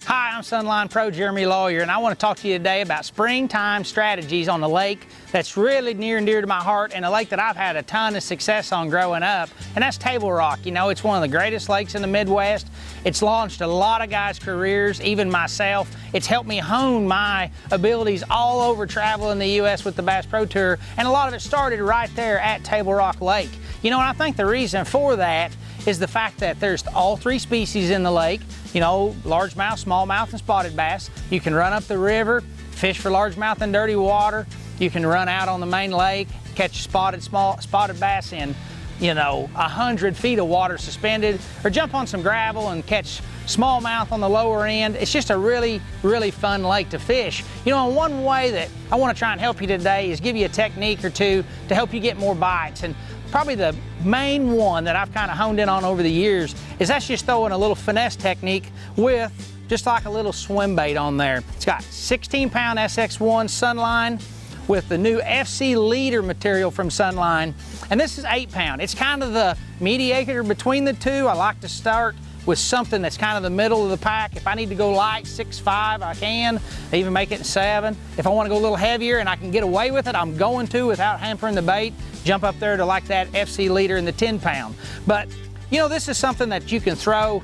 Hi, I'm Sunline Pro Jeremy Lawyer, and I want to talk to you today about springtime strategies on a lake that's really near and dear to my heart, and a lake that I've had a ton of success on growing up, and that's Table Rock. You know, it's one of the greatest lakes in the Midwest. It's launched a lot of guys' careers, even myself. It's helped me hone my abilities all over traveling the U.S. with the Bass Pro Tour, and a lot of it started right there at Table Rock Lake. You know, and I think the reason for that is the fact that there's all three species in the lake. You know, largemouth, smallmouth, and spotted bass. You can run up the river, fish for largemouth in dirty water. You can run out on the main lake, catch spotted bass in, you know, 100 feet of water suspended, or jump on some gravel and catch smallmouth on the lower end. It's just a really, really fun lake to fish. You know, and one way that I want to try and help you today is give you a technique or two to help you get more bites. And probably the main one that I've kind of honed in on over the years is that's just throwing a little finesse technique with just like a little swim bait on there. It's got 16-pound SX1 Sunline with the new FC Leader material from Sunline, and this is 8-pound. It's kind of the mediator between the two. I like to start with something that's kind of the middle of the pack. If I need to go light, 6.5, I can. I even make it 7. If I want to go a little heavier and I can get away with it, I'm going to without hampering the bait. Jump up there to like that FC Leader in the 10-pound. But you know, this is something that you can throw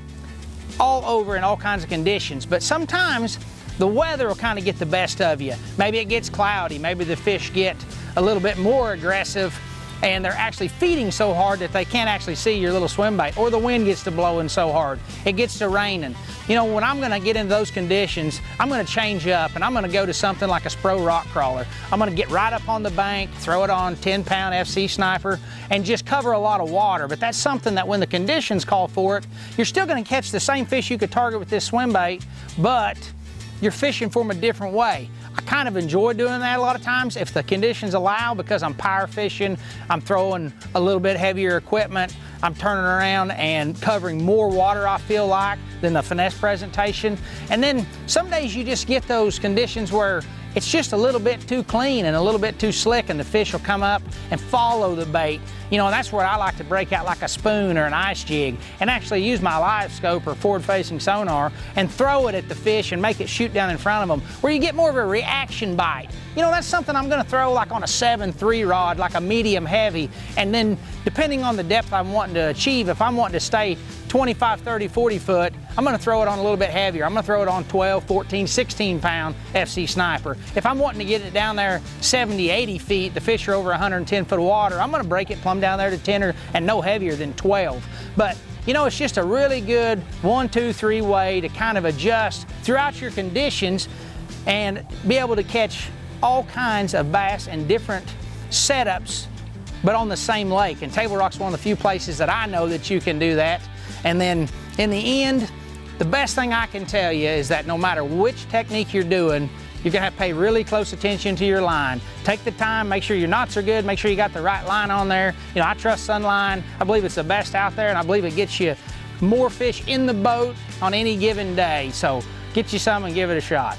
all over in all kinds of conditions, but sometimes the weather will kind of get the best of you. Maybe it gets cloudy, maybe the fish get a little bit more aggressive and they're actually feeding so hard that they can't actually see your little swim bait, or the wind gets to blowing so hard, it gets to raining. You know, when I'm gonna get into those conditions, I'm gonna change up and I'm gonna go to something like a Spro rock crawler. I'm gonna get right up on the bank, throw it on 10-pound FC Sniper, and just cover a lot of water. But that's something that when the conditions call for it, you're still gonna catch the same fish you could target with this swim bait, but you're fishing from a different way. I kind of enjoy doing that a lot of times if the conditions allow, because I'm power fishing, I'm throwing a little bit heavier equipment, I'm turning around and covering more water, I feel like, than the finesse presentation. And then some days you just get those conditions where it's just a little bit too clean and a little bit too slick, and the fish will come up and follow the bait. You know, and that's where I like to break out like a spoon or an ice jig and actually use my live scope or forward-facing sonar and throw it at the fish and make it shoot down in front of them, where you get more of a reaction bite. You know, that's something I'm gonna throw like on a 7.3 rod, like a medium heavy, and then depending on the depth I'm wanting to achieve, if I'm wanting to stay 25, 30, 40 foot, I'm gonna throw it on a little bit heavier. I'm gonna throw it on 12, 14, 16-pound FC Sniper. If I'm wanting to get it down there 70, 80 feet, the fish are over 110 foot of water, I'm gonna break it plumb down there to 10 and no heavier than 12. But you know, it's just a really good 1, 2, 3 way to kind of adjust throughout your conditions and be able to catch all kinds of bass in different setups, but on the same lake. And Table Rock's one of the few places that I know that you can do that. And then in the end, the best thing I can tell you is that no matter which technique you're doing, you're gonna have to pay really close attention to your line. Take the time, make sure your knots are good, make sure you got the right line on there. You know, I trust Sunline. I believe it's the best out there, and I believe it gets you more fish in the boat on any given day. So get you some and give it a shot.